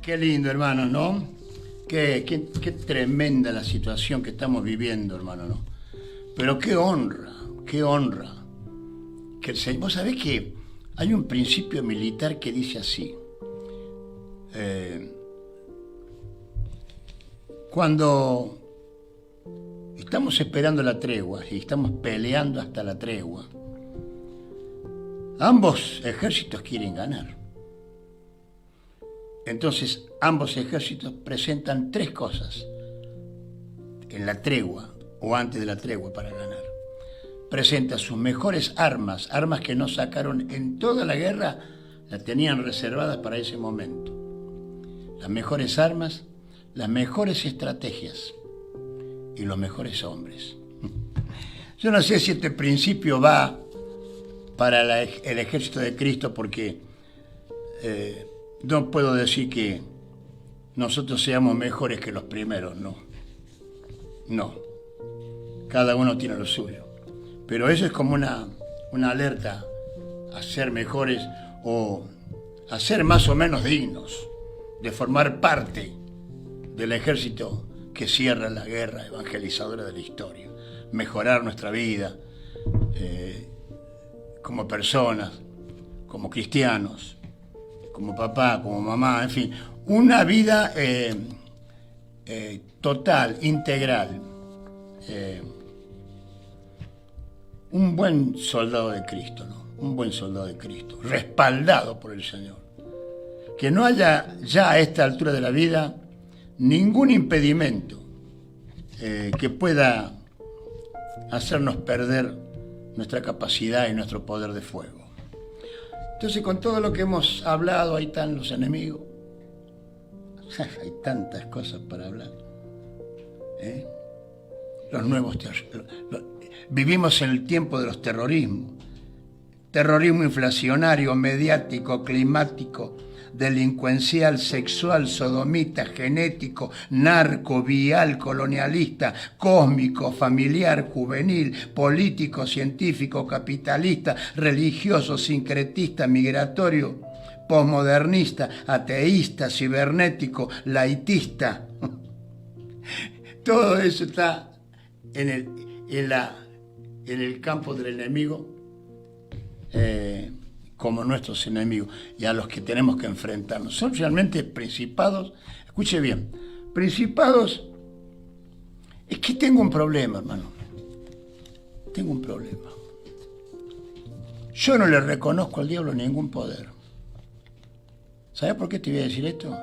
Qué lindo, hermano, ¿no? Qué tremenda la situación que estamos viviendo, hermano, ¿no? Pero qué honra, qué honra. Vos sabés que hay un principio militar que dice así. Cuando estamos esperando la tregua y estamos peleando hasta la tregua, ambos ejércitos quieren ganar. Entonces, ambos ejércitos presentan tres cosas en la tregua o antes de la tregua para ganar. Presenta sus mejores armas, armas que no sacaron en toda la guerra, las tenían reservadas para ese momento. Las mejores armas, las mejores estrategias y los mejores hombres. Yo no sé si este principio va para el ejército de Cristo porque no puedo decir que nosotros seamos mejores que los primeros, no. No. Cada uno tiene lo suyo. Pero eso es como una alerta a ser mejores o a ser más o menos dignos de formar parte del ejército que cierra la guerra evangelizadora de la historia. Mejorar nuestra vida como personas, como cristianos, como papá, como mamá, en fin, una vida total, integral. Un buen soldado de Cristo, ¿no? Un buen soldado de Cristo, respaldado por el Señor. Que no haya ya a esta altura de la vida ningún impedimento que pueda hacernos perder nuestra capacidad y nuestro poder de fuego. Entonces, con todo lo que hemos hablado, ahí están los enemigos. Hay tantas cosas para hablar. Los nuevos vivimos en el tiempo de los terrorismos. Terrorismo inflacionario, mediático, climático, delincuencial, sexual, sodomita, genético, narco, vial, colonialista, cósmico, familiar, juvenil, político, científico, capitalista, religioso, sincretista, migratorio, posmodernista, ateísta, cibernético, laicista. Todo eso está en el campo del enemigo, como nuestros enemigos y a los que tenemos que enfrentarnos. Son realmente principados. Escuche bien, principados. Es que tengo un problema, hermano. Tengo un problema. Yo no le reconozco al diablo ningún poder. ¿Sabes por qué te voy a decir esto?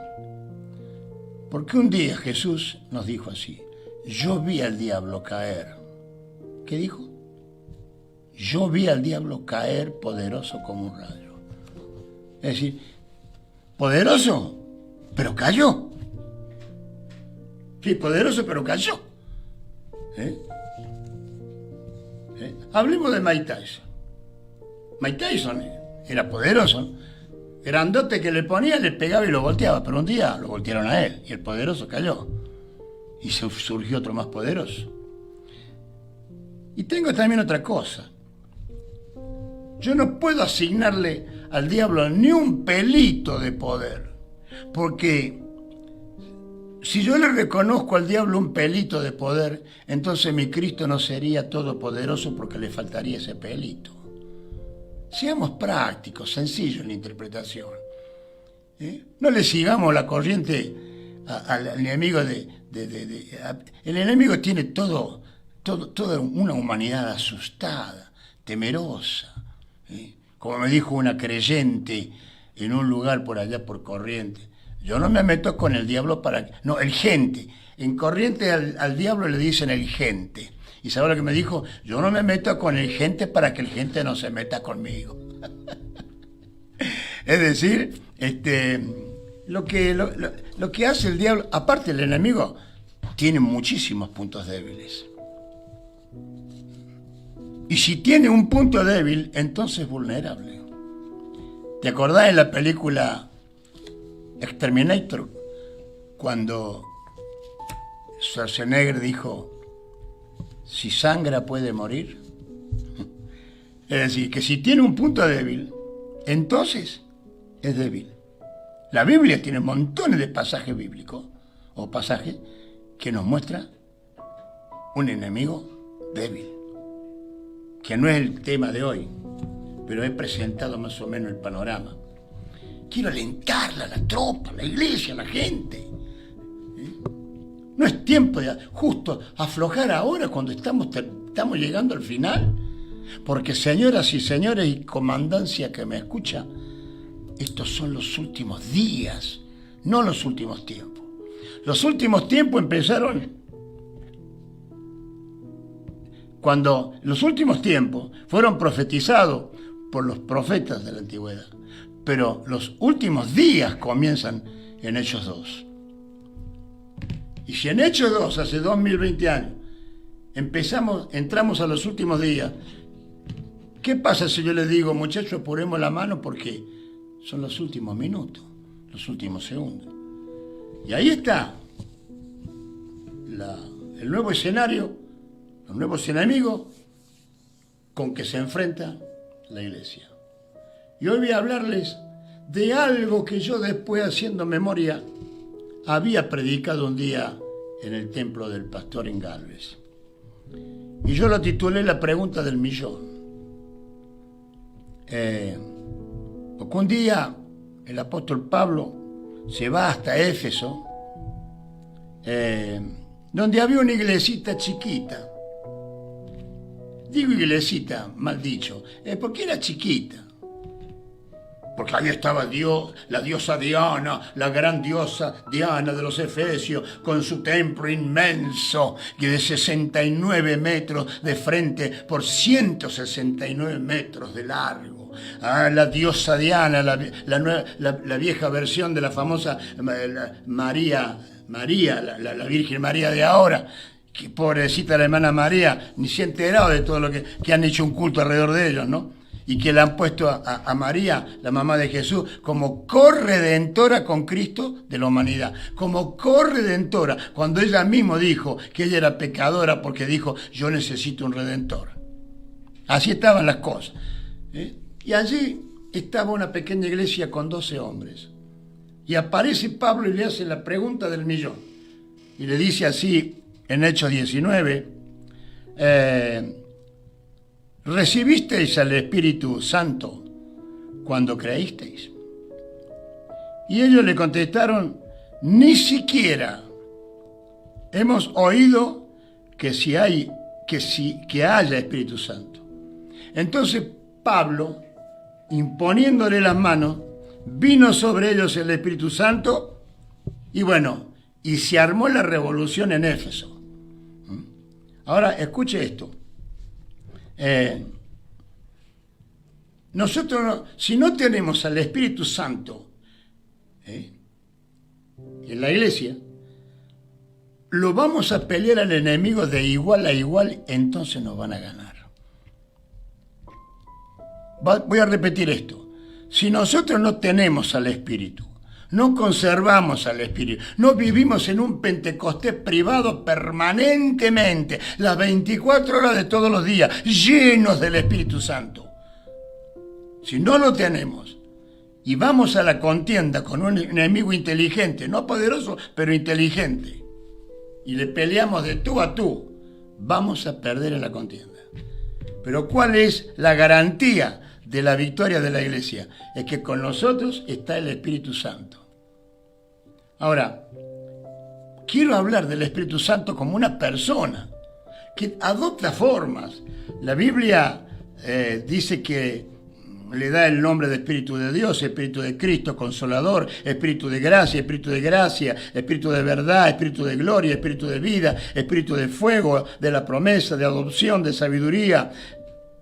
Porque un día Jesús nos dijo así: yo vi al diablo caer. ¿Qué dijo? Yo vi al diablo caer poderoso como un rayo. Es decir, poderoso, pero cayó. Sí, poderoso, pero cayó. Hablemos de Mike Tyson. Mike Tyson era poderoso, grandote que le ponía, le pegaba y lo volteaba, pero un día lo voltearon a él y el poderoso cayó. Y surgió otro más poderoso. Y tengo también otra cosa. Yo no puedo asignarle al diablo ni un pelito de poder, porque si yo le reconozco al diablo un pelito de poder, entonces mi Cristo no sería todopoderoso porque le faltaría ese pelito. Seamos prácticos, sencillos en la interpretación. No le sigamos la corriente al enemigo el enemigo tiene toda una humanidad asustada, temerosa. Como me dijo una creyente en un lugar por allá por Corrientes, yo no me meto con el diablo no, el gente. En Corrientes al diablo le dicen el gente. ¿Y sabe lo que me dijo? Yo no me meto con el gente para que el gente no se meta conmigo. Es decir, lo que hace el diablo, aparte el enemigo, tiene muchísimos puntos débiles. Y si tiene un punto débil, entonces es vulnerable. ¿Te acordás en la película Exterminator? Cuando Schwarzenegger dijo, si sangra puede morir. Es decir, que si tiene un punto débil, entonces es débil. La Biblia tiene montones de pasajes bíblicos o pasajes que nos muestran un enemigo débil, que no es el tema de hoy, pero he presentado más o menos el panorama. Quiero alentarla a la tropa, a la iglesia, a la gente. No es tiempo de justo aflojar ahora cuando estamos llegando al final, porque señoras y señores y comandancia que me escucha, estos son los últimos días, no los últimos tiempos. Los últimos tiempos empezaron cuando los últimos tiempos fueron profetizados por los profetas de la antigüedad, pero los últimos días comienzan en Hechos 2. Y si en Hechos 2, hace 2020 años, entramos a los últimos días, ¿qué pasa si yo les digo, muchachos, apuremos la mano porque son los últimos minutos, los últimos segundos? Y ahí está el nuevo escenario, los nuevos enemigos con que se enfrenta la iglesia. Y hoy voy a hablarles de algo que yo después, haciendo memoria, había predicado un día en el templo del pastor en Galvez. Y yo lo titulé La pregunta del millón. Porque un día el apóstol Pablo se va hasta Éfeso, donde había una iglesita chiquita. Digo iglesita, mal dicho, porque era chiquita. Porque ahí estaba Dios, la diosa Diana, la gran diosa Diana de los Efesios, con su templo inmenso, que de 69 metros de frente por 169 metros de largo. La diosa Diana, la vieja versión de la famosa María, la Virgen María de ahora. Que pobrecita la hermana María, ni se ha enterado de todo lo que han hecho un culto alrededor de ellos, ¿no? Y que le han puesto a María, la mamá de Jesús, como corredentora con Cristo de la humanidad. Como corredentora, cuando ella misma dijo que ella era pecadora porque dijo, yo necesito un redentor. Así estaban las cosas. Y allí estaba una pequeña iglesia con 12 hombres. Y aparece Pablo y le hace la pregunta del millón. Y le dice así en Hechos 19, ¿recibisteis al Espíritu Santo cuando creísteis? Y ellos le contestaron, ni siquiera hemos oído que haya Espíritu Santo. Entonces Pablo, imponiéndole las manos, vino sobre ellos el Espíritu Santo y se armó la revolución en Éfeso. Ahora, escuche esto. Nosotros, si no tenemos al Espíritu Santo en la iglesia, lo vamos a pelear al enemigo de igual a igual, entonces nos van a ganar. Voy a repetir esto. Si nosotros no tenemos al Espíritu, no conservamos al Espíritu, no vivimos en un Pentecostés privado permanentemente, las 24 horas de todos los días, llenos del Espíritu Santo. Si no lo tenemos y vamos a la contienda con un enemigo inteligente, no poderoso, pero inteligente, y le peleamos de tú a tú, vamos a perder en la contienda. Pero ¿cuál es la garantía de la victoria de la iglesia? Es que con nosotros está el Espíritu Santo. Ahora, quiero hablar del Espíritu Santo como una persona que adopta formas. La Biblia dice que le da el nombre de Espíritu de Dios, Espíritu de Cristo, Consolador, Espíritu de gracia, Espíritu de verdad, Espíritu de gloria, Espíritu de vida, Espíritu de fuego, de la promesa, de adopción, de sabiduría,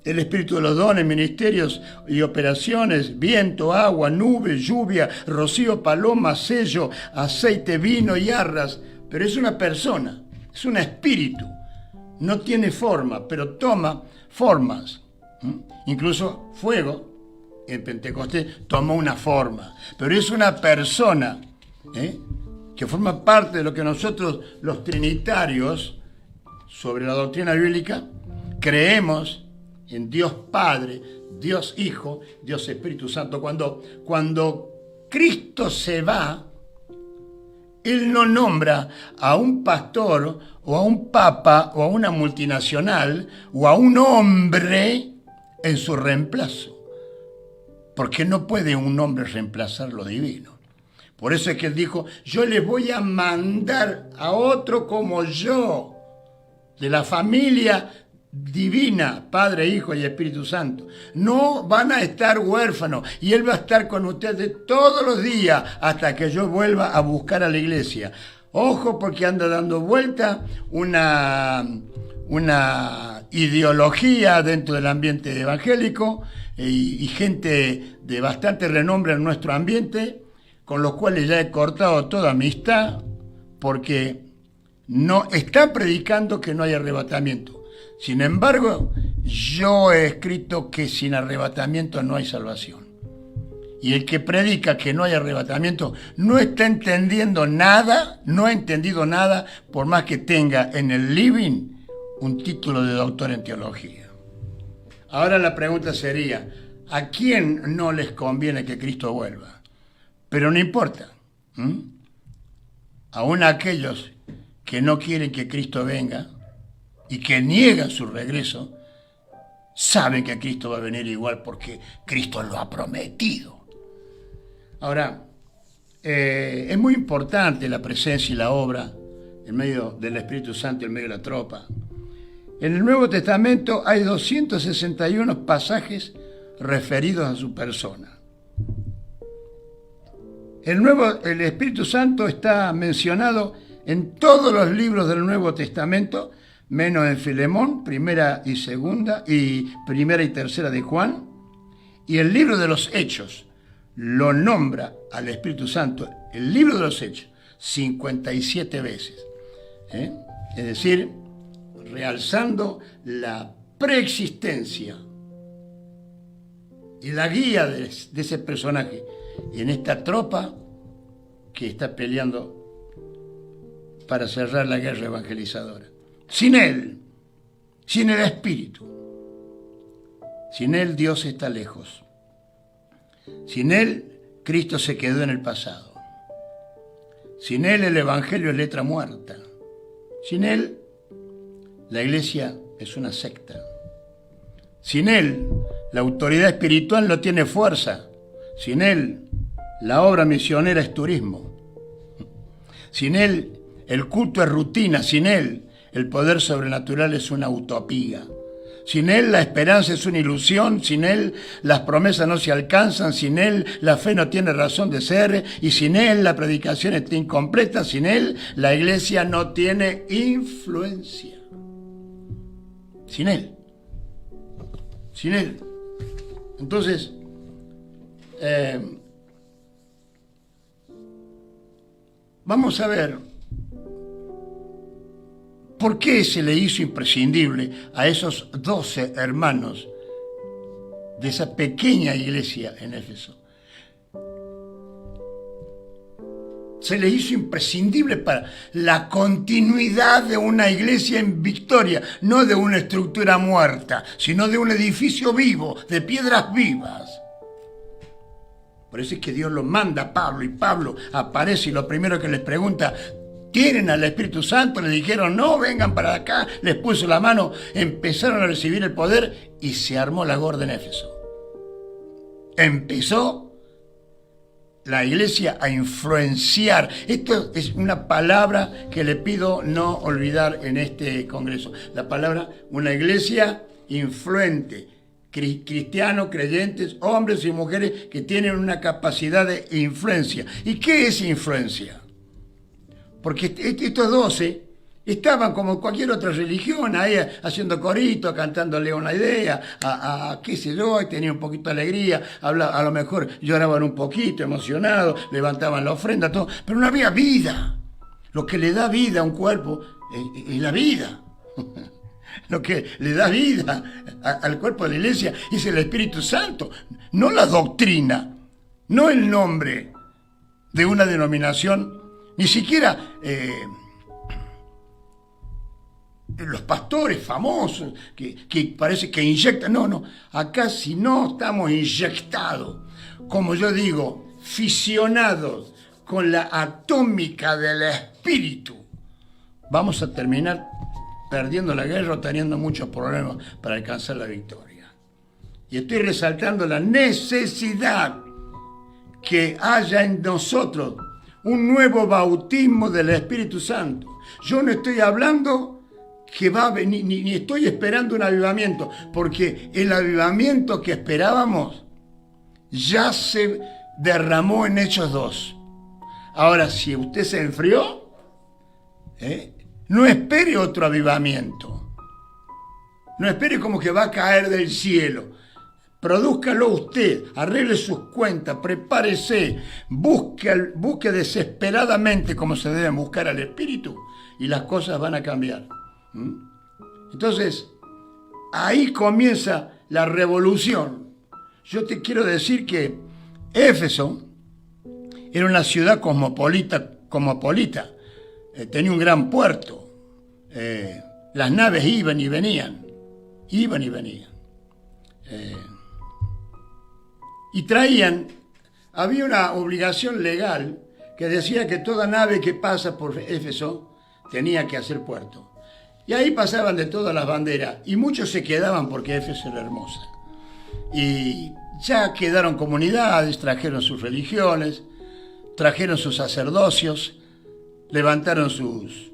el espíritu de los dones, ministerios y operaciones, viento, agua, nube, lluvia, rocío, paloma, sello, aceite, vino y arras. Pero es una persona, es un espíritu. No tiene forma, pero toma formas. Incluso fuego, en Pentecostés, tomó una forma. Pero es una persona que forma parte de lo que nosotros, los trinitarios, sobre la doctrina bíblica, creemos en Dios Padre, Dios Hijo, Dios Espíritu Santo. Cuando Cristo se va, Él no nombra a un pastor o a un papa o a una multinacional o a un hombre en su reemplazo. Porque no puede un hombre reemplazar lo divino. Por eso es que Él dijo, yo les voy a mandar a otro como yo, de la familia divina, Padre, Hijo y Espíritu Santo. No van a estar huérfanos y Él va a estar con ustedes todos los días hasta que yo vuelva a buscar a la iglesia. Ojo, porque anda dando vuelta una ideología dentro del ambiente evangélico y gente de bastante renombre en nuestro ambiente, con los cuales ya he cortado toda amistad, porque no está predicando que no hay arrebatamiento. Sin embargo, yo he escrito que sin arrebatamiento no hay salvación. Y el que predica que no hay arrebatamiento no está entendiendo nada, no ha entendido nada, por más que tenga en el living un título de doctor en teología. Ahora la pregunta sería, ¿a quién no les conviene que Cristo vuelva? Pero no importa. Aún aquellos que no quieren que Cristo venga y que niegan su regreso, saben que Cristo va a venir igual porque Cristo lo ha prometido. Ahora, es muy importante la presencia y la obra en medio del Espíritu Santo, en medio de la tropa. En el Nuevo Testamento hay 261 pasajes referidos a su persona. El Espíritu Santo está mencionado en todos los libros del Nuevo Testamento, menos en Filemón, primera y tercera de Juan, y el libro de los Hechos lo nombra al Espíritu Santo, el libro de los Hechos, 57 veces. Es decir, realzando la preexistencia y la guía de ese personaje en esta tropa que está peleando para cerrar la guerra evangelizadora. Sin Él, sin el Espíritu, sin Él Dios está lejos. Sin Él, Cristo se quedó en el pasado. Sin Él, el Evangelio es letra muerta. Sin Él, la iglesia es una secta. Sin Él, la autoridad espiritual no tiene fuerza. Sin Él, la obra misionera es turismo. Sin Él, el culto es rutina. Sin Él, el poder sobrenatural es una utopía. Sin Él, la esperanza es una ilusión. Sin Él, las promesas no se alcanzan. Sin Él, la fe no tiene razón de ser. Y sin Él, la predicación está incompleta. Sin Él, la iglesia no tiene influencia. Sin Él. Sin Él. Entonces, vamos a ver por qué se le hizo imprescindible a esos 12 hermanos de esa pequeña iglesia en Éfeso. Se le hizo imprescindible para la continuidad de una iglesia en victoria, no de una estructura muerta, sino de un edificio vivo, de piedras vivas. Por eso es que Dios lo manda a Pablo, y Pablo aparece y lo primero que les pregunta, ¿tienen al Espíritu Santo? Le dijeron, no, vengan para acá, les puso la mano, empezaron a recibir el poder y se armó la gorda en Éfeso. Empezó la iglesia a influenciar. Esto es una palabra que le pido no olvidar en este congreso. La palabra, una iglesia influente. Cristianos, creyentes, hombres y mujeres que tienen una capacidad de influencia. ¿Y qué es influencia? Porque estos 12 estaban como cualquier otra religión, ahí haciendo corito, cantándole una idea, qué sé yo, y tenían un poquito de alegría, a lo mejor lloraban un poquito, emocionados, levantaban la ofrenda, todo, pero no había vida. Lo que le da vida a un cuerpo es la vida. Lo que le da vida al cuerpo de la iglesia es el Espíritu Santo, no la doctrina, no el nombre de una denominación, ni siquiera los pastores famosos que parece que inyectan. No, acá si no estamos inyectados, como yo digo, fisionados con la atómica del espíritu, vamos a terminar perdiendo la guerra o teniendo muchos problemas para alcanzar la victoria. Y estoy resaltando la necesidad que haya en nosotros un nuevo bautismo del Espíritu Santo. Yo no estoy hablando que va a venir, ni estoy esperando un avivamiento, porque el avivamiento que esperábamos ya se derramó en Hechos 2. Ahora, si usted se enfrió, no espere otro avivamiento. No espere como que va a caer del cielo. Produzcalo usted, arregle sus cuentas, prepárese, busque desesperadamente como se debe buscar al Espíritu y las cosas van a cambiar. Entonces, ahí comienza la revolución. Yo te quiero decir que Éfeso era una ciudad cosmopolita. Tenía un gran puerto. Las naves iban y venían. Y traían, había una obligación legal que decía que toda nave que pasa por Éfeso tenía que hacer puerto. Y ahí pasaban de todas las banderas y muchos se quedaban porque Éfeso era hermosa. Y ya quedaron comunidades, trajeron sus religiones, trajeron sus sacerdocios, levantaron sus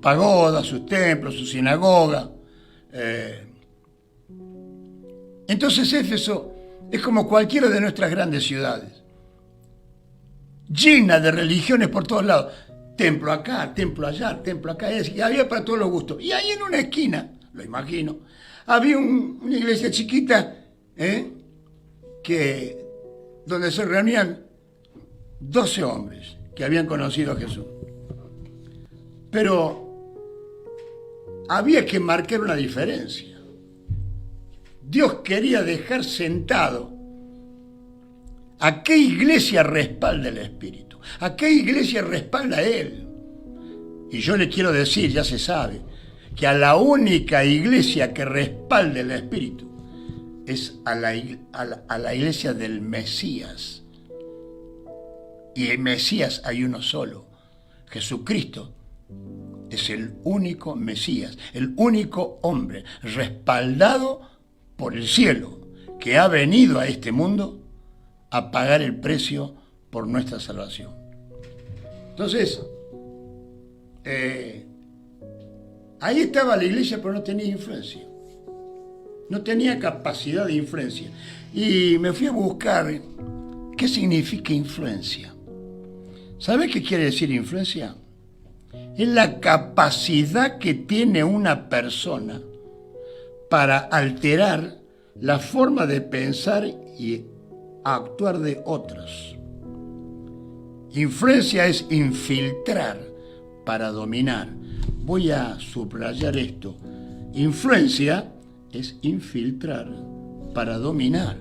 pagodas, sus templos, su sinagoga. Entonces Éfeso es como cualquiera de nuestras grandes ciudades, llena de religiones por todos lados. Templo acá, templo allá, templo acá. Y había para todos los gustos. Y ahí en una esquina, lo imagino, había una iglesia chiquita, donde se reunían 12 hombres que habían conocido a Jesús. Pero había que marcar una diferencia. Dios quería dejar sentado a qué iglesia respalda el Espíritu, a qué iglesia respalda Él. Y yo le quiero decir, ya se sabe, que a la única iglesia que respalda el Espíritu es a la iglesia del Mesías. Y el Mesías hay uno solo. Jesucristo es el único Mesías, el único hombre respaldado por el cielo, que ha venido a este mundo a pagar el precio por nuestra salvación. Entonces, ahí estaba la iglesia, pero no tenía influencia. No tenía capacidad de influencia. Y me fui a buscar qué significa influencia. ¿Sabe qué quiere decir influencia? Es la capacidad que tiene una persona para alterar la forma de pensar y actuar de otros. Influencia es infiltrar para dominar. Voy a subrayar esto. Influencia es infiltrar para dominar.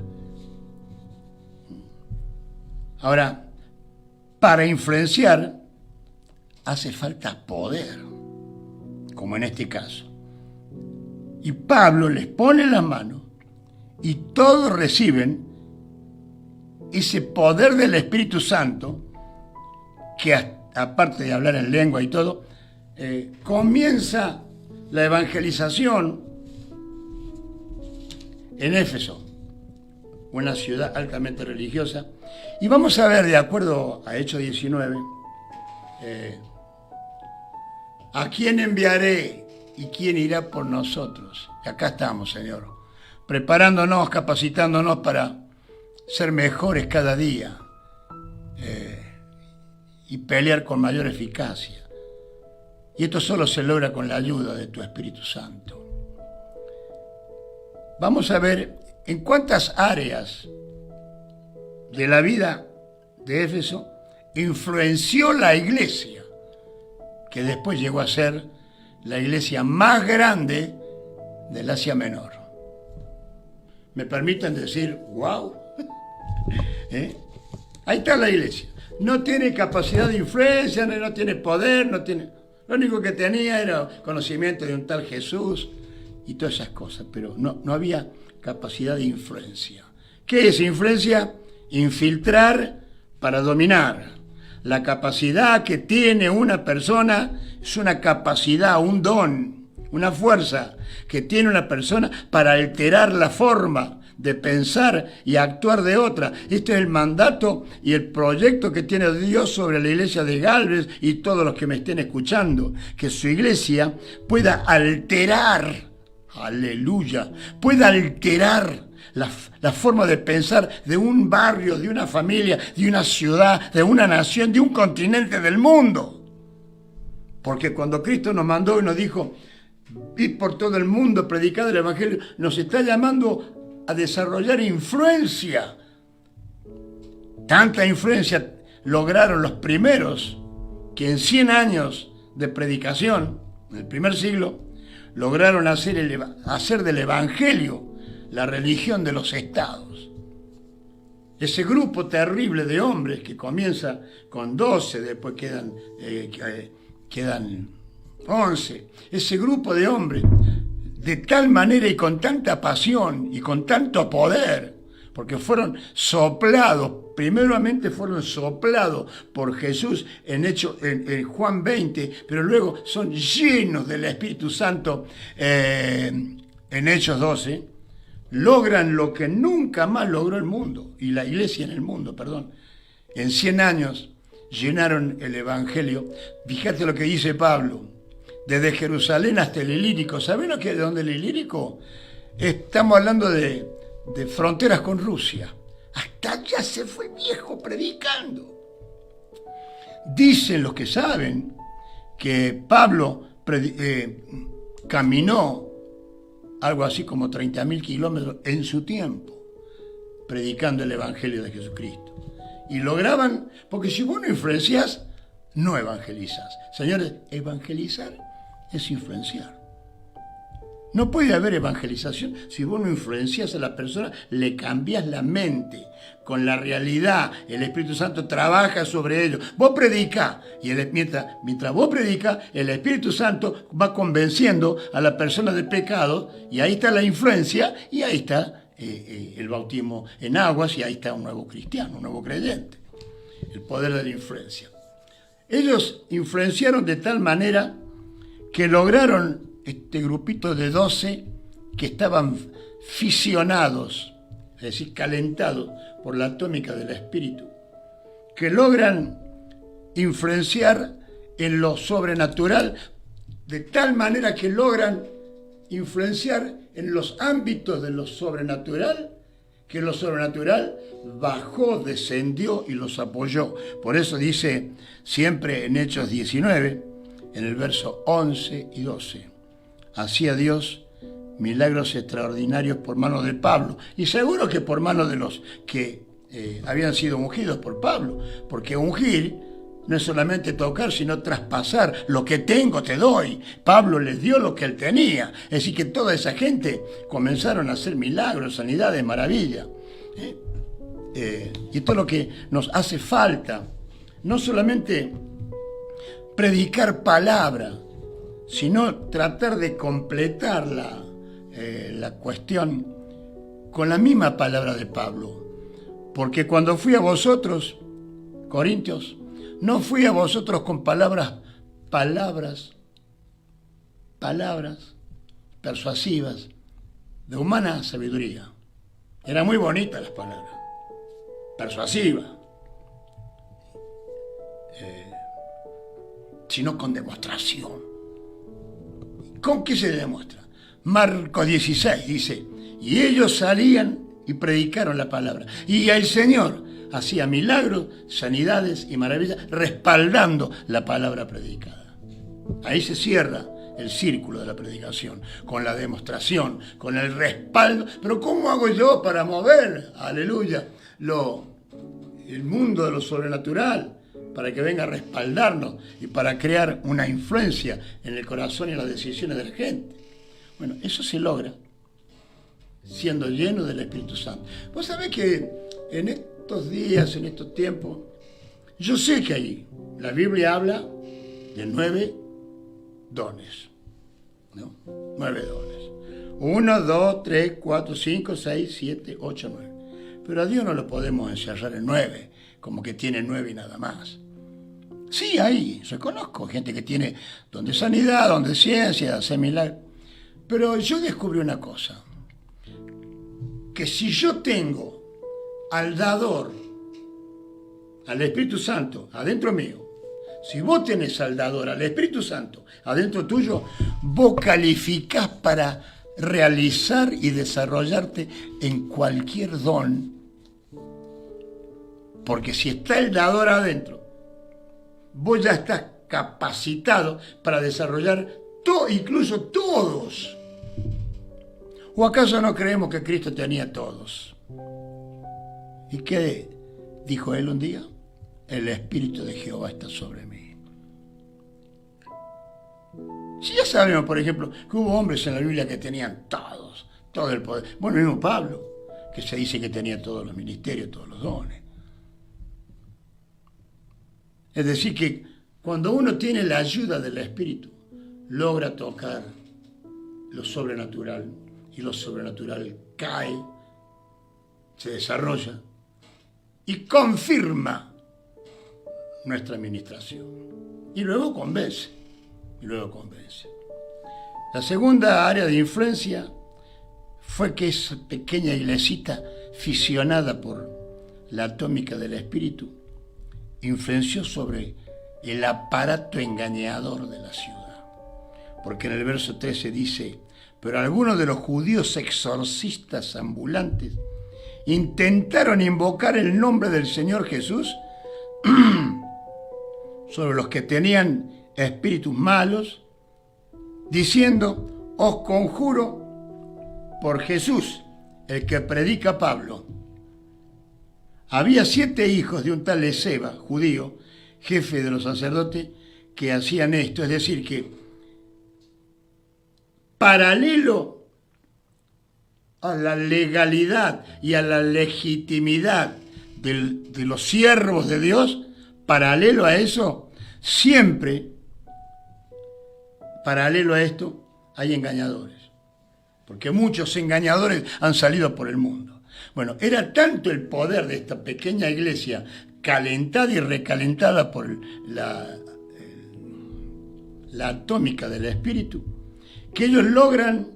Ahora, para influenciar hace falta poder, como en este caso. Y Pablo les pone la mano y todos reciben ese poder del Espíritu Santo que, aparte de hablar en lengua y todo, comienza la evangelización en Éfeso, una ciudad altamente religiosa. Y vamos a ver, de acuerdo a Hechos 19, ¿a quién enviaré y quién irá por nosotros? Y acá estamos, Señor, preparándonos, capacitándonos para ser mejores cada día y pelear con mayor eficacia. Y esto solo se logra con la ayuda de tu Espíritu Santo. Vamos a ver en cuántas áreas de la vida de Éfeso influenció la iglesia, que después llegó a ser la iglesia más grande del Asia Menor. ¿Me permiten decir, wow? Ahí está la iglesia. No tiene capacidad de influencia, no tiene poder, no tiene... Lo único que tenía era conocimiento de un tal Jesús y todas esas cosas, pero no había capacidad de influencia. ¿Qué es influencia? Infiltrar para dominar. La capacidad que tiene una persona es una capacidad, un don, una fuerza que tiene una persona para alterar la forma de pensar y actuar de otra. Este es el mandato y el proyecto que tiene Dios sobre la iglesia de Galvez y todos los que me estén escuchando, que su iglesia pueda alterar, aleluya, pueda alterar la forma de pensar de un barrio, de una familia, de una ciudad, de una nación, de un continente del mundo. Porque cuando Cristo nos mandó y nos dijo, id por todo el mundo, predicad el Evangelio, nos está llamando a desarrollar influencia. Tanta influencia lograron los primeros que en 100 años de predicación, en el primer siglo, lograron hacer del Evangelio la religión de los estados. Ese grupo terrible de hombres que comienza con 12, después quedan 11. Ese grupo de hombres, de tal manera y con tanta pasión y con tanto poder, porque fueron soplados, primeramente fueron soplados por Jesús en Juan 20, pero luego son llenos del Espíritu Santo en Hechos 12, logran lo que nunca más logró el mundo, y la iglesia en el mundo, perdón. En 100 años llenaron el Evangelio. Fíjate lo que dice Pablo, desde Jerusalén hasta el Ilírico. ¿Saben lo que es de dónde el Ilírico? Estamos hablando de fronteras con Rusia. Hasta allá se fue viejo predicando. Dicen los que saben que Pablo caminó algo así como 30.000 kilómetros en su tiempo, predicando el Evangelio de Jesucristo. Y lograban, porque si vos no influencias, no evangelizas. Señores, evangelizar es influenciar. No puede haber evangelización si vos no influencias a la persona, le cambias la mente con la realidad. El Espíritu Santo trabaja sobre ello. Vos predicás, y mientras vos predicás, el Espíritu Santo va convenciendo a la persona del pecado, y ahí está la influencia, y ahí está el bautismo en aguas, y ahí está un nuevo cristiano, un nuevo creyente. El poder de la influencia. Ellos influenciaron de tal manera que lograron este grupito de 12 que estaban fisionados, es decir, calentados por la atómica del Espíritu, que logran influenciar en lo sobrenatural, de tal manera que logran influenciar en los ámbitos de lo sobrenatural, que lo sobrenatural bajó, descendió y los apoyó. Por eso dice siempre en Hechos 19, en el verso 11 y 12, hacía Dios milagros extraordinarios por mano de Pablo, y seguro que por mano de los que habían sido ungidos por Pablo, porque ungir no es solamente tocar, sino traspasar. Lo que tengo te doy. Pablo les dio lo que él tenía. Es decir, que toda esa gente comenzaron a hacer milagros, sanidades, maravillas. Y todo lo que nos hace falta, no solamente predicar palabra, sino tratar de completar la cuestión con la misma palabra de Pablo. Porque cuando fui a vosotros, Corintios, no fui a vosotros con palabras persuasivas de humana sabiduría. Eran muy bonitas las palabras, persuasivas, sino con demostración. ¿Con qué se demuestra? Marcos 16 dice, y ellos salían y predicaron la palabra, y el Señor hacía milagros, sanidades y maravillas, respaldando la palabra predicada. Ahí se cierra el círculo de la predicación, con la demostración, con el respaldo. Pero ¿cómo hago yo para mover, aleluya, el mundo de lo sobrenatural, para que venga a respaldarnos y para crear una influencia en el corazón y en las decisiones de la gente? Bueno, eso se logra siendo lleno del Espíritu Santo. Vos sabés que en estos días, en estos tiempos, yo sé que ahí la Biblia habla de 9 dones, ¿no? 9 dones. 1, 2, 3, 4, 5, 6, 7, 8, 9. Pero a Dios no lo podemos encerrar en 9, como que tiene 9 y nada más. Sí, hay, reconozco gente que tiene don de sanidad, don de ciencia, hace milagros. Pero yo descubrí una cosa, que si yo tengo al dador, al Espíritu Santo, adentro mío, si vos tenés al dador, al Espíritu Santo, adentro tuyo, vos calificás para realizar y desarrollarte en cualquier don. Porque si está el dador adentro, vos ya estás capacitado para desarrollar todo, incluso todos. ¿O acaso no creemos que Cristo tenía todos? ¿Y qué dijo él un día? El Espíritu de Jehová está sobre mí. Si ya sabemos, por ejemplo, que hubo hombres en la Biblia que tenían todos, todo el poder. Bueno, el mismo Pablo, que se dice que tenía todos los ministerios, todos los dones. Es decir, que cuando uno tiene la ayuda del Espíritu, logra tocar lo sobrenatural, y lo sobrenatural cae, se desarrolla y confirma nuestra administración. Y luego convence. La segunda área de influencia fue que esa pequeña iglesita fisionada por la atómica del Espíritu influenció sobre el aparato engañador de la ciudad. Porque en el verso 13 dice: pero algunos de los judíos exorcistas ambulantes intentaron invocar el nombre del Señor Jesús sobre los que tenían espíritus malos, diciendo: os conjuro por Jesús, el que predica Pablo. Había 7 hijos de un tal Esceva, judío, jefe de los sacerdotes, que hacían esto, es decir, que paralelo a la legalidad y a la legitimidad de los siervos de Dios, paralelo a eso, siempre, paralelo a esto, hay engañadores. Porque muchos engañadores han salido por el mundo. Bueno, era tanto el poder de esta pequeña iglesia, calentada y recalentada por la atómica del Espíritu, que ellos logran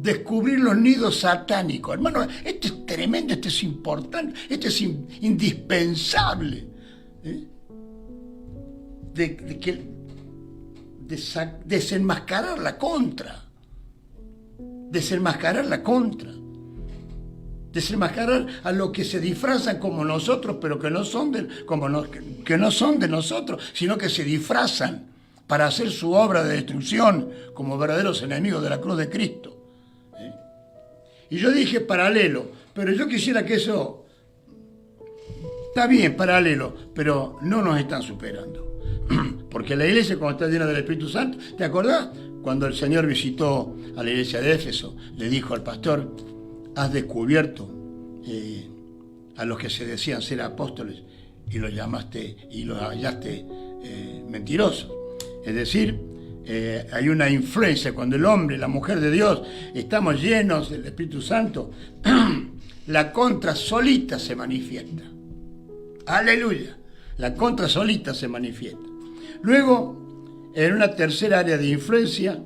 descubrir los nidos satánicos. Hermano, esto es tremendo, esto es importante, esto es indispensable. Desenmascarar la contra. Desenmascarar la contra. Desenmascarar a los que se disfrazan como nosotros, pero que no son que no son de nosotros, sino que se disfrazan para hacer su obra de destrucción como verdaderos enemigos de la cruz de Cristo. Y yo dije paralelo, pero yo quisiera que eso, está bien, paralelo, pero no nos están superando. Porque la iglesia, cuando está llena del Espíritu Santo, ¿te acordás? Cuando el Señor visitó a la iglesia de Éfeso, le dijo al pastor: has descubierto a los que se decían ser apóstoles y los llamaste y los hallaste mentirosos. Es decir, hay una influencia cuando el hombre, la mujer de Dios, estamos llenos del Espíritu Santo, la contra solita se manifiesta. Aleluya, la contra solita se manifiesta. Luego, en una tercera área de influencia,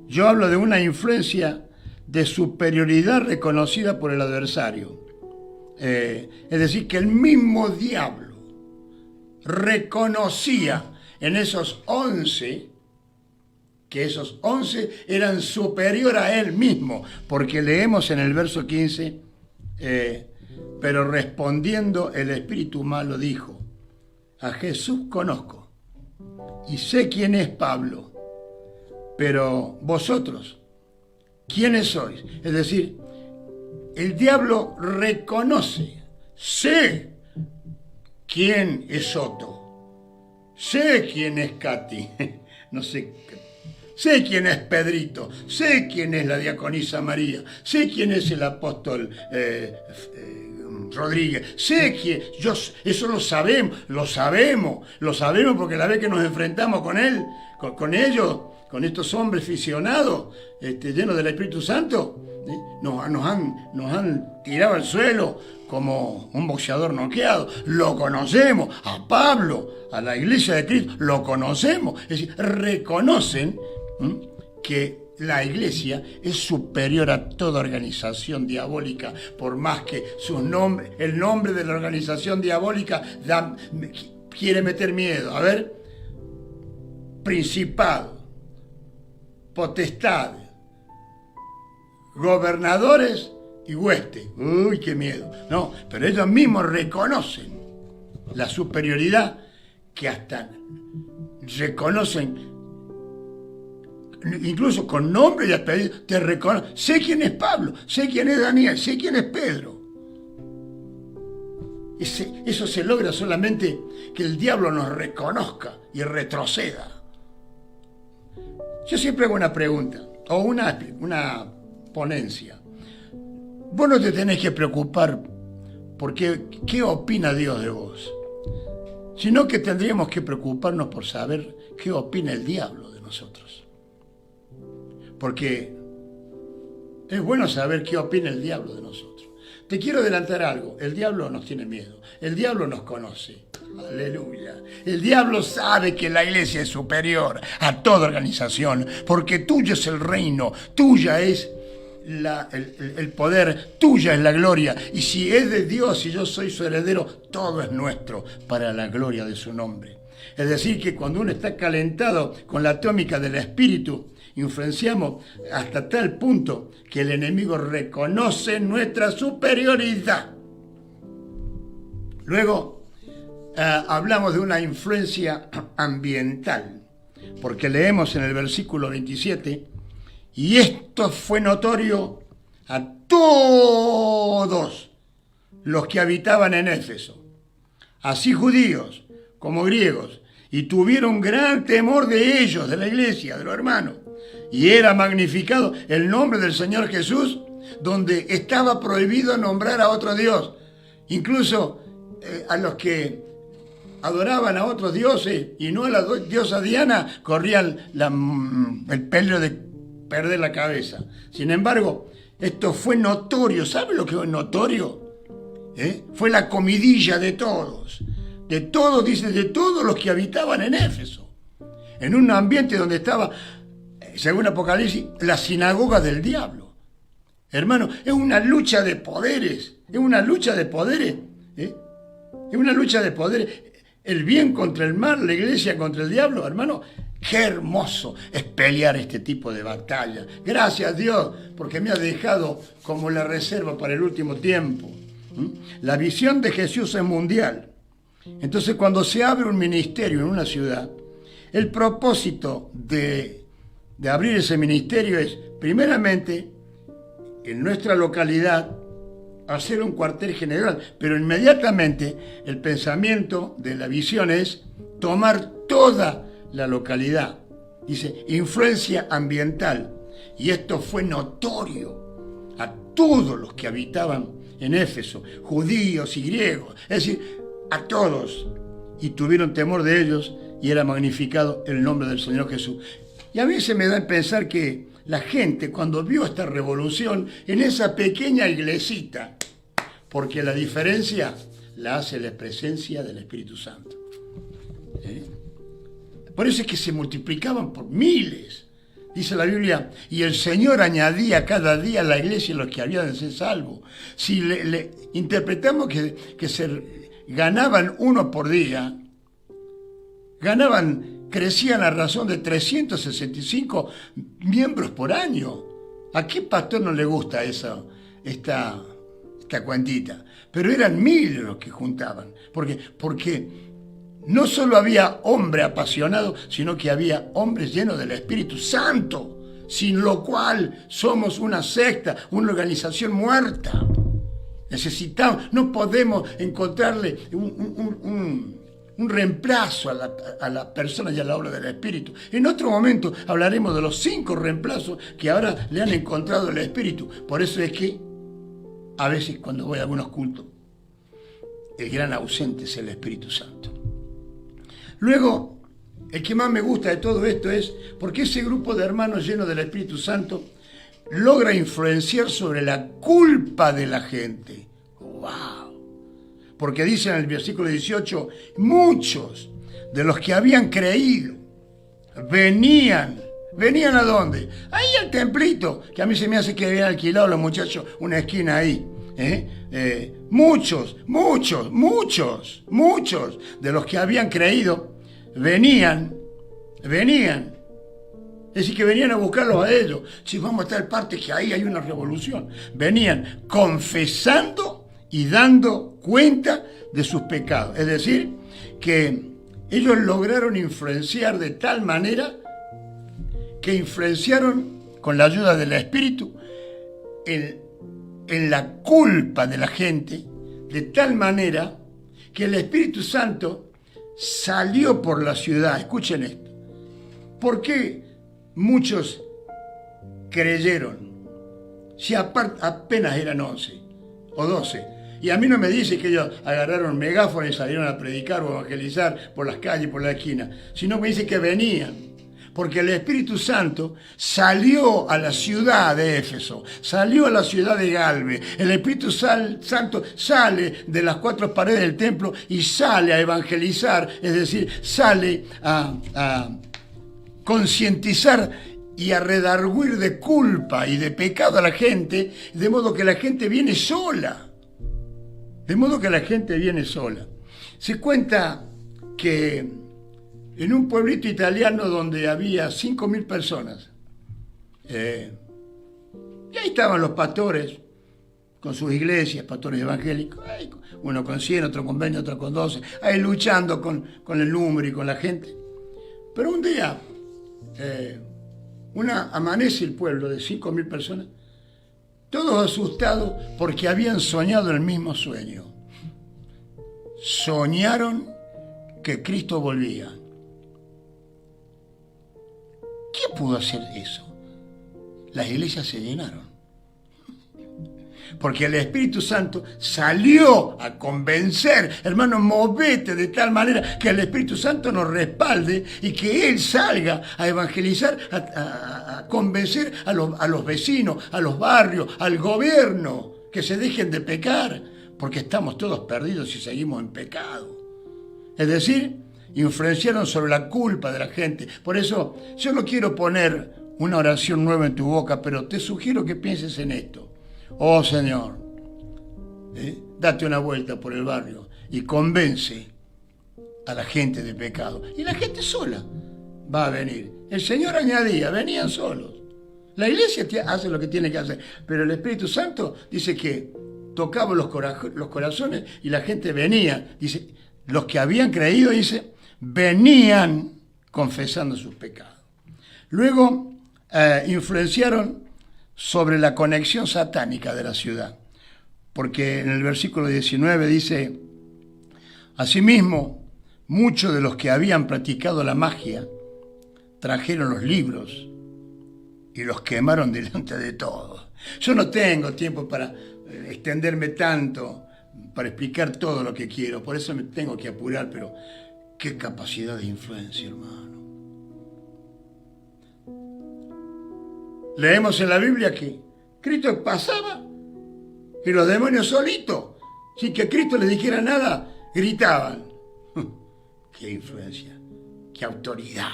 yo hablo de una influencia de superioridad reconocida por el adversario. Es decir, que el mismo diablo reconocía en esos 11, que esos 11 eran superior a él mismo, porque leemos en el verso 15, pero respondiendo el espíritu malo dijo: a Jesús conozco y sé quién es Pablo, pero vosotros, ¿quiénes sois? Es decir, el diablo reconoce, sé quién es Otto, sé quién es Katy, no sé, sé quién es Pedrito, sé quién es la diaconisa María, sé quién es el apóstol Rodríguez, sé quién, eso lo sabemos porque la vez que nos enfrentamos con él, con ellos, con estos hombres fisionados, llenos del Espíritu Santo, nos han tirado al suelo como un boxeador noqueado. Lo conocemos, a Pablo, a la iglesia de Cristo, lo conocemos. Es decir, reconocen que la iglesia es superior a toda organización diabólica, por más que el nombre de la organización diabólica quiere meter miedo. A ver, principado, potestad, gobernadores y huestes. Uy, qué miedo. No, pero ellos mismos reconocen la superioridad, que hasta reconocen, incluso con nombre y apellido, te reconocen. Sé quién es Pablo, sé quién es Daniel, sé quién es Pedro. Eso se logra solamente que el diablo nos reconozca y retroceda. Yo siempre hago una pregunta, o una ponencia. Vos no te tenés que preocupar por qué opina Dios de vos, sino que tendríamos que preocuparnos por saber qué opina el diablo de nosotros. Porque es bueno saber qué opina el diablo de nosotros. Te quiero adelantar algo, el diablo nos tiene miedo, el diablo nos conoce. Aleluya. El diablo sabe que la iglesia es superior a toda organización, porque tuyo es el reino, tuya es el poder, tuya es la gloria. Y si es de Dios y yo soy su heredero, todo es nuestro para la gloria de su nombre. Es decir, que cuando uno está calentado con la atómica del espíritu, influenciamos hasta tal punto que el enemigo reconoce nuestra superioridad. Luego hablamos de una influencia ambiental, porque leemos en el versículo 27, y esto fue notorio a todos los que habitaban en Éfeso, así judíos como griegos, y tuvieron gran temor de ellos, de la iglesia, de los hermanos, y era magnificado el nombre del Señor Jesús, donde estaba prohibido nombrar a otro Dios, incluso a los que adoraban a otros dioses y no a la diosa Diana, corrían el peligro de perder la cabeza. Sin embargo, esto fue notorio. ¿Sabe lo que es notorio? Fue la comidilla de todos, dice, de todos los que habitaban en Éfeso, en un ambiente donde estaba, según Apocalipsis, la sinagoga del diablo. Hermano, es una lucha de poderes, es una lucha de poderes, es una lucha de poderes. El bien contra el mal, la iglesia contra el diablo, hermano. Qué hermoso es pelear este tipo de batalla. Gracias a Dios, porque me ha dejado como la reserva para el último tiempo. La visión de Jesús es mundial. Entonces, cuando se abre un ministerio en una ciudad, el propósito de abrir ese ministerio es, primeramente, en nuestra localidad, hacer un cuartel general, pero inmediatamente el pensamiento de la visión es tomar toda la localidad. Dice, influencia ambiental. Y esto fue notorio a todos los que habitaban en Éfeso, judíos y griegos, es decir, a todos. Y tuvieron temor de ellos y era magnificado el nombre del Señor Jesús. Y a mí se me da a pensar que la gente, cuando vio esta revolución en esa pequeña iglesita, porque la diferencia la hace la presencia del Espíritu Santo. Por eso es que se multiplicaban por miles. Dice la Biblia, y el Señor añadía cada día a la iglesia los que habían de ser salvos. Si le interpretamos que se ganaban uno por día, crecían a razón de 365 miembros por año. ¿A qué pastor no le gusta esta cuentita? Pero eran miles los que juntaban. Porque no solo había hombre apasionado, sino que había hombres llenos del Espíritu Santo, sin lo cual somos una secta, una organización muerta. Necesitamos, no podemos encontrarle un reemplazo a la persona y a la obra del Espíritu. En otro momento hablaremos de los 5 reemplazos que ahora le han encontrado el Espíritu. Por eso es que a veces cuando voy a algunos cultos, el gran ausente es el Espíritu Santo. Luego, el que más me gusta de todo esto es porque ese grupo de hermanos llenos del Espíritu Santo logra influenciar sobre la culpa de la gente. ¡Wow! Porque dice en el versículo 18, muchos de los que habían creído ¿venían a dónde? Ahí al templito, que a mí se me hace que habían alquilado los muchachos una esquina ahí. Muchos de los que habían creído venían. Es decir, que venían a buscarlos a ellos. Si vamos a tal parte que ahí hay una revolución. Venían confesando y dando cuenta de sus pecados. Es decir, que ellos lograron influenciar de tal manera que influenciaron con la ayuda del Espíritu en la culpa de la gente, de tal manera que el Espíritu Santo salió por la ciudad. Escuchen esto. ¿Por qué muchos creyeron? Si apenas eran 11 o 12. Y a mí no me dice que ellos agarraron megáfono y salieron a predicar o evangelizar por las calles, por la esquina, sino que me dice que venían. Porque el Espíritu Santo salió a la ciudad de Éfeso, salió a la ciudad de Galve. El Espíritu Santo sale de las 4 paredes del templo y sale a evangelizar, es decir, sale a concientizar y a redarguir de culpa y de pecado a la gente, de modo que la gente viene sola. Se cuenta que en un pueblito italiano donde había 5.000 personas, y ahí estaban los pastores con sus iglesias, pastores evangélicos, uno con 100, otro con 20, otro con 12, ahí luchando con el número y con la gente. Pero un día, amanece el pueblo de 5.000 personas, todos asustados porque habían soñado el mismo sueño. Soñaron que Cristo volvía. ¿Quién pudo hacer eso? Las iglesias se llenaron. Porque el Espíritu Santo salió a convencer, hermano, movete de tal manera que el Espíritu Santo nos respalde y que Él salga a evangelizar, a convencer a los vecinos, a los barrios, al gobierno, que se dejen de pecar, porque estamos todos perdidos si seguimos en pecado. Es decir, influenciaron sobre la culpa de la gente. Por eso yo no quiero poner una oración nueva en tu boca, pero te sugiero que pienses en esto. Oh Señor, date una vuelta por el barrio y convence a la gente de pecado. Y la gente sola va a venir. El Señor añadía, venían solos. La iglesia hace lo que tiene que hacer, pero el Espíritu Santo dice que tocaba los corazones y la gente venía. Dice, los que habían creído, dice, venían confesando sus pecados. Luego influenciaron sobre la conexión satánica de la ciudad, porque en el versículo 19 dice, asimismo, muchos de los que habían practicado la magia trajeron los libros y los quemaron delante de todos. Yo no tengo tiempo para extenderme tanto, para explicar todo lo que quiero, por eso me tengo que apurar, pero qué capacidad de influencia, hermano. Leemos en la Biblia que Cristo pasaba y los demonios solitos, sin que Cristo les dijera nada, gritaban. ¡Qué influencia! ¡Qué autoridad!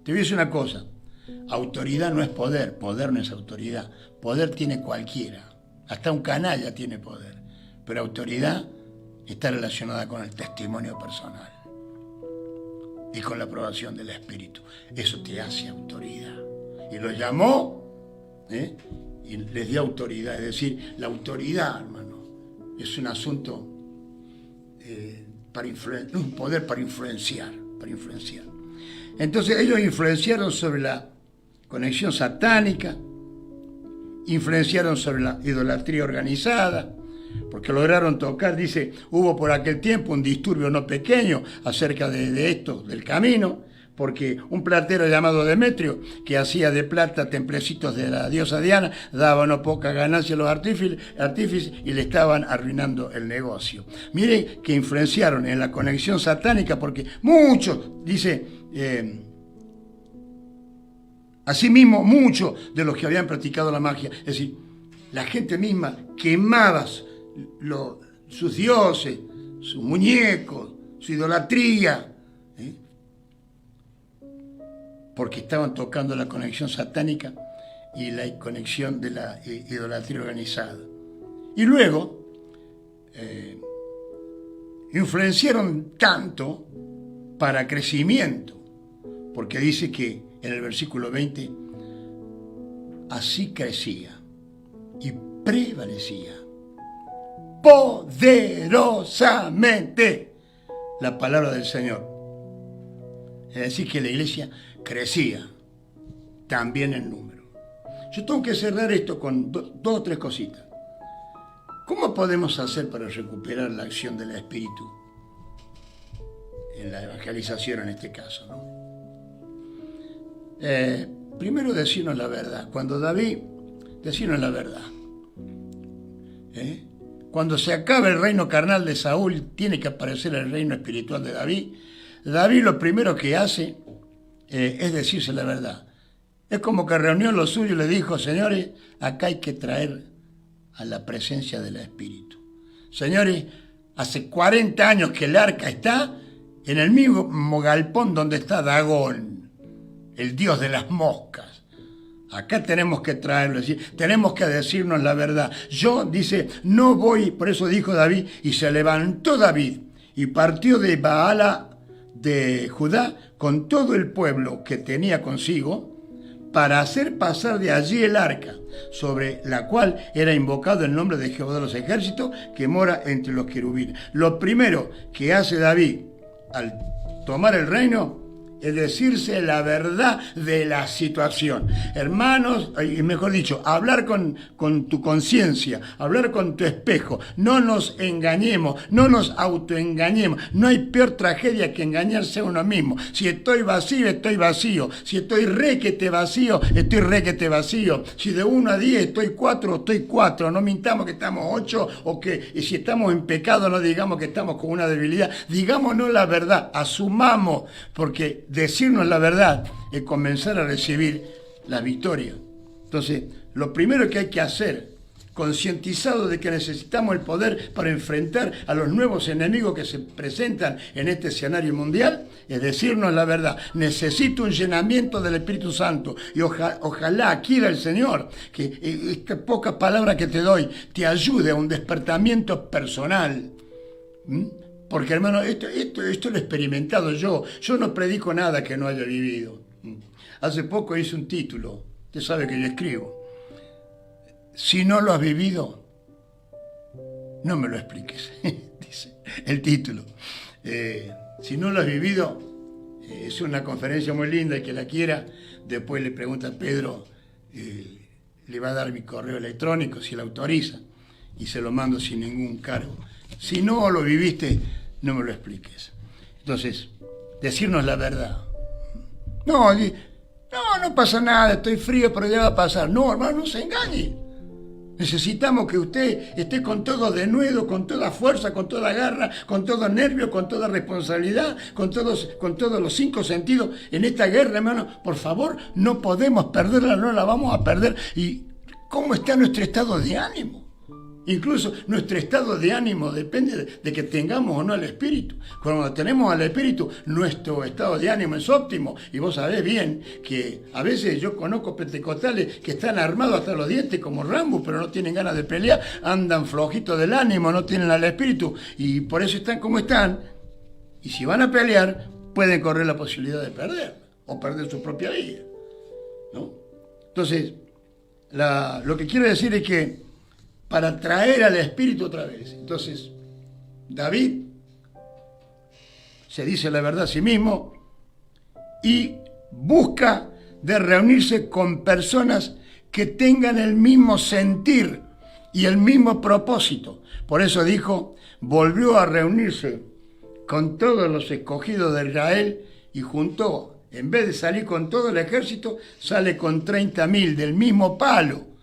Te voy a decir una cosa, autoridad no es poder, poder no es autoridad. Poder tiene cualquiera, hasta un canalla tiene poder, pero autoridad está relacionada con el testimonio personal y con la aprobación del Espíritu. Eso te hace autoridad. Y lo llamó y les dio autoridad. Es decir, la autoridad, hermano, es un asunto un poder para influenciar. Entonces ellos influenciaron sobre la conexión satánica, influenciaron sobre la idolatría organizada, porque lograron tocar, dice, hubo por aquel tiempo un disturbio no pequeño acerca de esto, del camino, porque un platero llamado Demetrio, que hacía de plata templecitos de la diosa Diana, daba no poca ganancia a los artífices y le estaban arruinando el negocio. Miren que influenciaron en la conexión satánica, porque muchos, dice, Asimismo, muchos de los que habían practicado la magia, es decir, la gente misma quemaba sus dioses, sus muñecos, su idolatría, porque estaban tocando la conexión satánica y la conexión de la idolatría organizada. Y luego influenciaron tanto para crecimiento, porque dice que en el versículo 20, así crecía y prevalecía poderosamente la palabra del Señor. Es decir, que la iglesia crecía también en número. Yo tengo que cerrar esto con dos o tres cositas. ¿Cómo podemos hacer para recuperar la acción del Espíritu en la evangelización en este caso, ¿no? Primero decirnos la verdad. Cuando David, decirnos la verdad. Cuando se acaba el reino carnal de Saúl, tiene que aparecer el reino espiritual de David. David lo primero que hace es decirse la verdad. Es como que reunió los suyos y le dijo, señores, acá hay que traer a la presencia del Espíritu. Señores, hace 40 años que el arca está en el mismo galpón donde está Dagón, el dios de las moscas. Acá tenemos que traerlo, es decir, tenemos que decirnos la verdad. Yo, dice, no voy, por eso dijo David, y se levantó David y partió de Baala de Judá con todo el pueblo que tenía consigo para hacer pasar de allí el arca, sobre la cual era invocado el nombre de Jehová de los ejércitos, que mora entre los querubines. Lo primero que hace David al tomar el reino es decirse la verdad de la situación. Hermanos, y mejor dicho, hablar con tu conciencia, hablar con tu espejo. No nos engañemos, no nos autoengañemos. No hay peor tragedia que engañarse a uno mismo. Si estoy vacío, estoy vacío. Si estoy requete vacío, estoy requete vacío. Si de 1 a 10 estoy 4, estoy 4. No mintamos que estamos 8 o que si estamos en pecado no digamos que estamos con una debilidad. Digámonos la verdad, asumamos, porque decirnos la verdad es comenzar a recibir la victoria. Entonces, lo primero que hay que hacer, concientizado de que necesitamos el poder para enfrentar a los nuevos enemigos que se presentan en este escenario mundial, es decirnos la verdad. Necesito un llenamiento del Espíritu Santo y ojalá quiera el Señor que esta poca palabra que te doy te ayude a un despertamiento personal. Porque, hermano, esto lo he experimentado yo. Yo no predico nada que no haya vivido. Hace poco hice un título. Usted sabe que yo escribo. Si no lo has vivido, no me lo expliques. Dice el título. Si no lo has vivido, es una conferencia muy linda, y que la quiera, después le pregunta a Pedro, le va a dar mi correo electrónico, si la autoriza, y se lo mando sin ningún cargo. Si no lo viviste, no me lo expliques. Entonces, decirnos la verdad. No pasa nada, estoy frío, pero ya va a pasar. No, hermano, no se engañe. Necesitamos que usted esté con todo denuedo, con toda fuerza, con toda garra, con todo nervio, con toda responsabilidad, con todos los 5 sentidos en esta guerra, hermano. Por favor, no podemos perderla, no la vamos a perder. ¿Y cómo está nuestro estado de ánimo? Incluso nuestro estado de ánimo depende de que tengamos o no el Espíritu. Cuando tenemos al Espíritu, nuestro estado de ánimo es óptimo. Y vos sabés bien que a veces yo conozco pentecostales que están armados hasta los dientes como Rambo, pero no tienen ganas de pelear, andan flojitos del ánimo, no tienen al Espíritu y por eso están como están. Y si van a pelear, pueden correr la posibilidad de perder o perder su propia vida, ¿no? Entonces, lo que quiero decir es que para traer al Espíritu otra vez. Entonces, David se dice la verdad a sí mismo y busca de reunirse con personas que tengan el mismo sentir y el mismo propósito. Por eso dijo, volvió a reunirse con todos los escogidos de Israel y juntó, en vez de salir con todo el ejército, sale con 30.000 del mismo palo,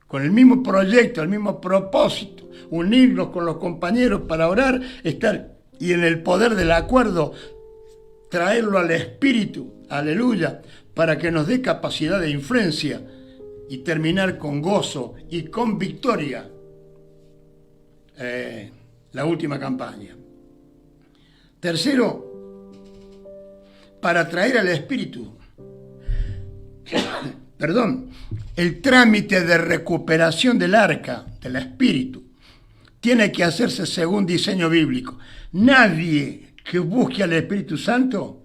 con el mismo proyecto, el mismo propósito, unirnos con los compañeros para orar, estar y en el poder del acuerdo, traerlo al Espíritu, aleluya, para que nos dé capacidad de influencia y terminar con gozo y con victoria la última campaña. Tercero, para traer al Espíritu, el trámite de recuperación del arca, del Espíritu, tiene que hacerse según diseño bíblico. Nadie que busque al Espíritu Santo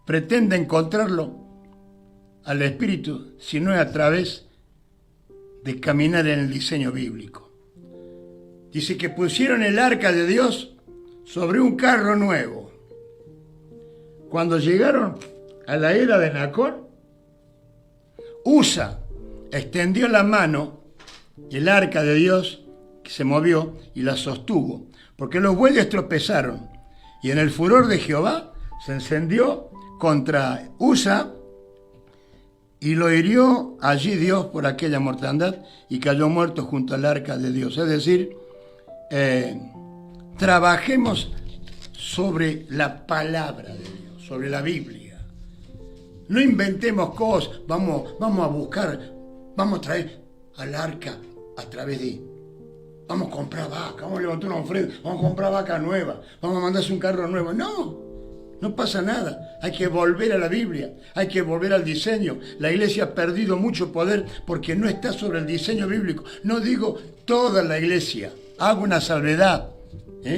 pretende encontrarlo al Espíritu si no es a través de caminar en el diseño bíblico. Dice que pusieron el arca de Dios sobre un carro nuevo. Cuando llegaron a la era de Nacor, Usa extendió la mano, el arca de Dios que se movió y la sostuvo, porque los bueyes tropezaron, y en el furor de Jehová se encendió contra Usa y lo hirió allí Dios por aquella mortandad y cayó muerto junto al arca de Dios. Es decir, trabajemos sobre la palabra de Dios, sobre la Biblia. No inventemos cosas, vamos a buscar, vamos a traer al arca a través de... Vamos a comprar vaca, vamos a levantar una ofrenda, vamos a comprar vaca nueva, vamos a mandarse un carro nuevo. No pasa nada. Hay que volver a la Biblia, hay que volver al diseño. La iglesia ha perdido mucho poder porque no está sobre el diseño bíblico. No digo toda la iglesia, hago una salvedad,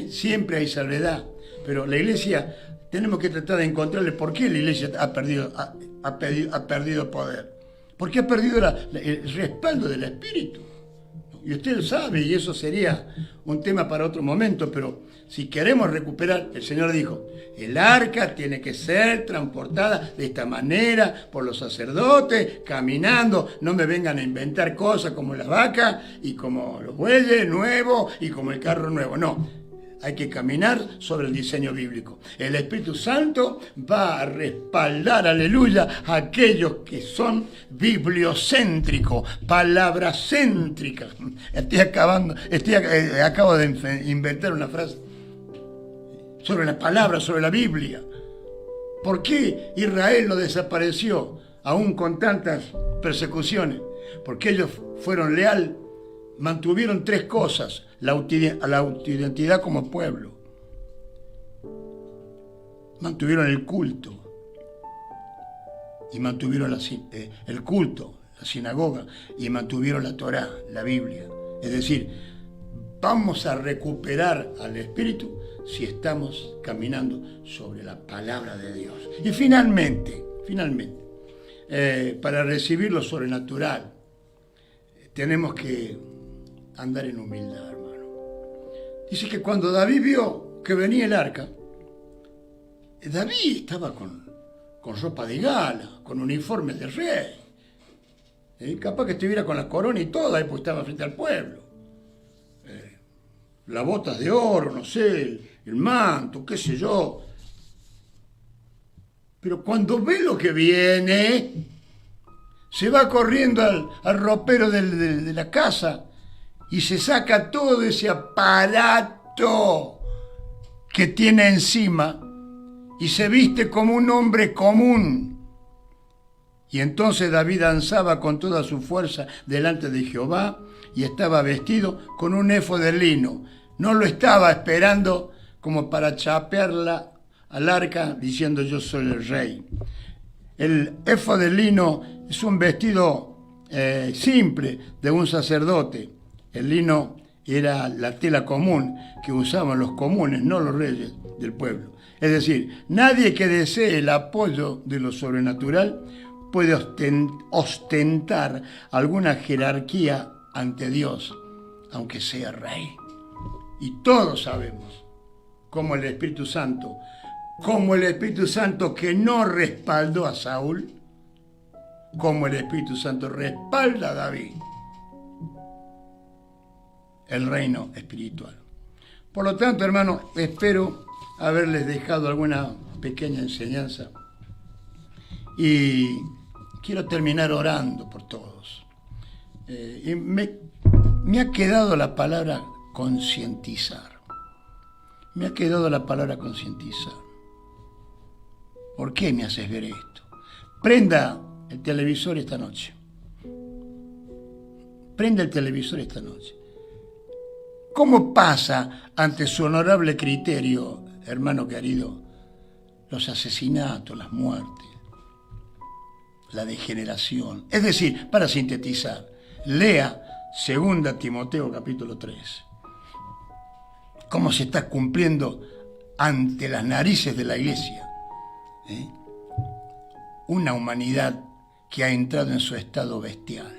siempre hay salvedad, pero la iglesia tenemos que tratar de encontrarle por qué la iglesia ha perdido poder. Porque ha perdido el respaldo del Espíritu. Y usted lo sabe, y eso sería un tema para otro momento, pero si queremos recuperar, el Señor dijo, el arca tiene que ser transportada de esta manera por los sacerdotes, caminando, no me vengan a inventar cosas como la vaca y como los bueyes nuevos y como el carro nuevo, no. Hay que caminar sobre el diseño bíblico. El Espíritu Santo va a respaldar, aleluya, a aquellos que son bibliocéntricos, palabracéntricas. Acabo de inventar una frase sobre la palabra, sobre la Biblia. ¿Por qué Israel no desapareció aún con tantas persecuciones? Porque ellos fueron leales. Mantuvieron tres cosas: la autoidentidad como pueblo, mantuvieron el culto y mantuvieron el culto, la sinagoga, y mantuvieron la Torá, la Biblia. Es decir, vamos a recuperar al Espíritu si estamos caminando sobre la palabra de Dios. Y finalmente, para recibir lo sobrenatural, tenemos que andar en humildad, hermano. Dice que cuando David vio que venía el arca, David estaba con ropa de gala, con uniforme de rey. Capaz que estuviera con la corona y toda, porque estaba frente al pueblo. Las botas de oro, no sé, el manto, qué sé yo. Pero cuando ve lo que viene, se va corriendo al ropero de la casa y se saca todo ese aparato que tiene encima y se viste como un hombre común. Y entonces David danzaba con toda su fuerza delante de Jehová y estaba vestido con un éfod de lino. No lo estaba esperando como para chapearla al arca diciendo yo soy el rey. El éfod de lino es un vestido simple de un sacerdote. El lino era la tela común que usaban los comunes, no los reyes del pueblo. Es decir, nadie que desee el apoyo de lo sobrenatural puede ostentar alguna jerarquía ante Dios, aunque sea rey. Y todos sabemos cómo el Espíritu Santo que no respaldó a Saúl, como el Espíritu Santo respalda a David, el reino espiritual. Por lo tanto, hermanos, espero haberles dejado alguna pequeña enseñanza y quiero terminar orando por todos. Me ha quedado la palabra concientizar. Me ha quedado la palabra concientizar. ¿Por qué me haces ver esto? Prenda el televisor esta noche. Prenda el televisor esta noche. ¿Cómo pasa ante su honorable criterio, hermano querido, los asesinatos, las muertes, la degeneración? Es decir, para sintetizar, lea 2 Timoteo capítulo 3. Cómo se está cumpliendo ante las narices de la iglesia. Una humanidad que ha entrado en su estado bestial.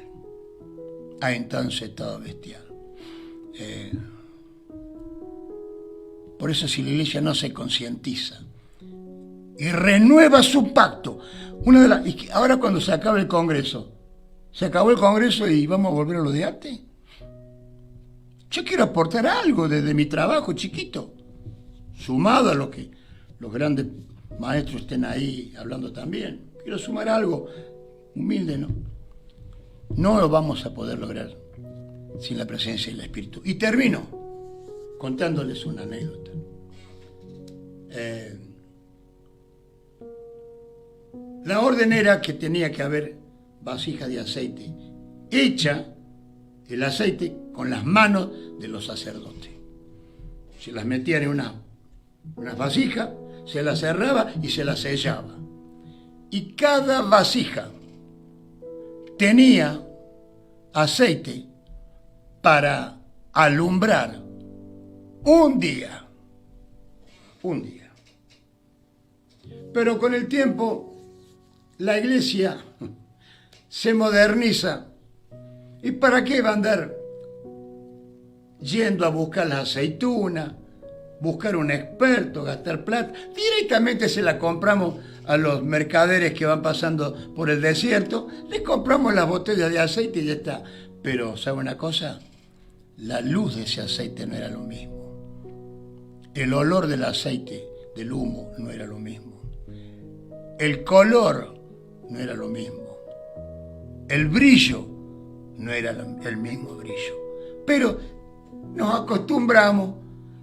Ha entrado en su estado bestial. Por eso si la iglesia no se concientiza y renueva su pacto, ahora cuando se acabe el Congreso, se acabó el Congreso y vamos a volver a lo de antes. Yo quiero aportar algo desde mi trabajo chiquito, sumado a lo que los grandes maestros estén ahí hablando también. Quiero sumar algo humilde, ¿no? No lo vamos a poder lograr sin la presencia del Espíritu. Y termino contándoles una anécdota. La orden era que tenía que haber vasijas de aceite, hecha el aceite con las manos de los sacerdotes. Se las metían en una vasija, se las cerraba y se las sellaba. Y cada vasija tenía aceite para alumbrar un día. Pero con el tiempo la iglesia se moderniza. ¿Y para qué va a andar yendo a buscar las aceitunas, buscar un experto, gastar plata? Directamente se la compramos a los mercaderes que van pasando por el desierto, les compramos las botellas de aceite y ya está. Pero, ¿sabe una cosa? La luz de ese aceite no era lo mismo. El olor del aceite, del humo, no era lo mismo. El color no era lo mismo. El brillo no era el mismo brillo. Pero nos acostumbramos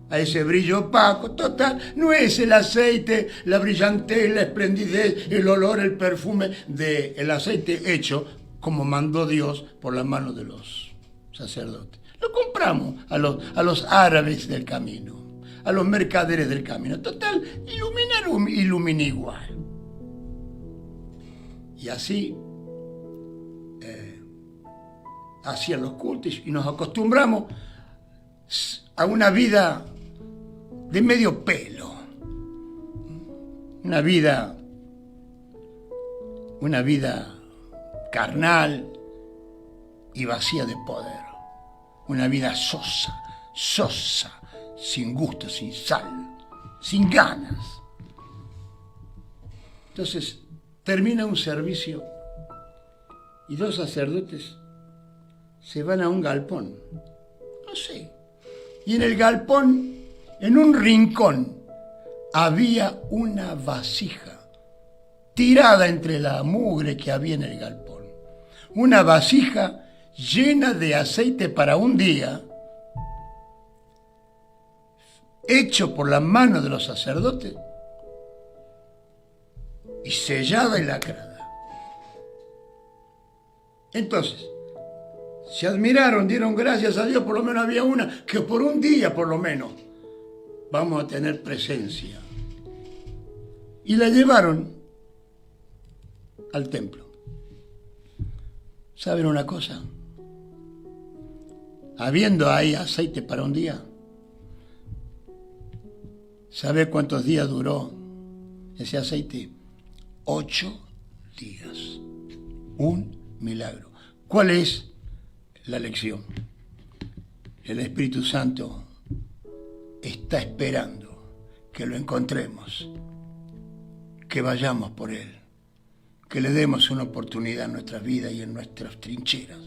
a ese brillo opaco. Total, no es el aceite, la brillantez, la esplendidez, el olor, el perfume del aceite hecho como mandó Dios por la mano de los sacerdotes. Lo compramos a los árabes del camino, a los mercaderes del camino. Total, ilumina igual. Y así hacían los cultos y nos acostumbramos a una vida de medio pelo, una vida carnal y vacía de poder, una vida sosa, sin gusto, sin sal, sin ganas. Entonces termina un servicio y 2 sacerdotes se van a un galpón, no sé, y en el galpón, en un rincón, había una vasija tirada entre la mugre que había en el galpón. Una vasija llena de aceite para un día, hecho por la mano de los sacerdotes y sellada y lacrada. Entonces, se admiraron, dieron gracias a Dios, por lo menos había una que por un día, por lo menos, vamos a tener presencia. Y la llevaron al templo. ¿Saben una cosa? Habiendo ahí aceite para un día, ¿sabe cuántos días duró ese aceite? 8 días. Un milagro. ¿Cuál es la lección? El Espíritu Santo está esperando que lo encontremos, que vayamos por Él, que le demos una oportunidad en nuestras vidas y en nuestras trincheras.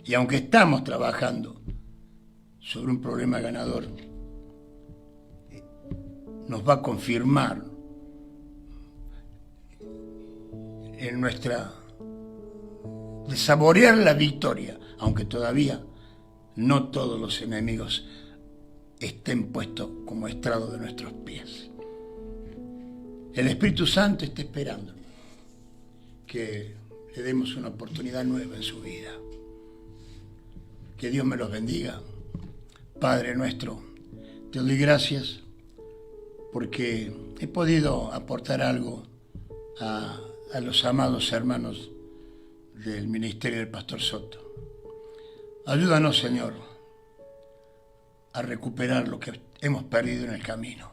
Y aunque estamos trabajando sobre un problema ganador, nos va a confirmar en nuestra de saborear la victoria, aunque todavía no todos los enemigos estén puestos como estrado de nuestros pies. El Espíritu Santo está esperando que le demos una oportunidad nueva en su vida. Que Dios me los bendiga. Padre nuestro, te doy gracias porque he podido aportar algo a los amados hermanos del ministerio del Pastor Soto. Ayúdanos, Señor, a recuperar lo que hemos perdido en el camino.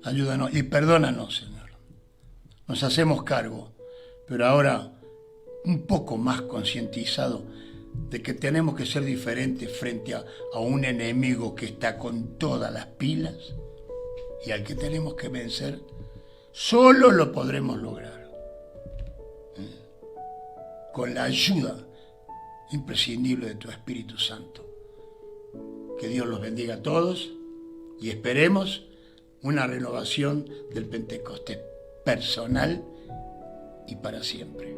Ayúdanos y perdónanos, Señor. Nos hacemos cargo, pero ahora un poco más concientizado de que tenemos que ser diferentes frente a un enemigo que está con todas las pilas y al que tenemos que vencer. Solo lo podremos lograr con la ayuda imprescindible de tu Espíritu Santo. Que Dios los bendiga a todos y esperemos una renovación del Pentecostés personal y para siempre.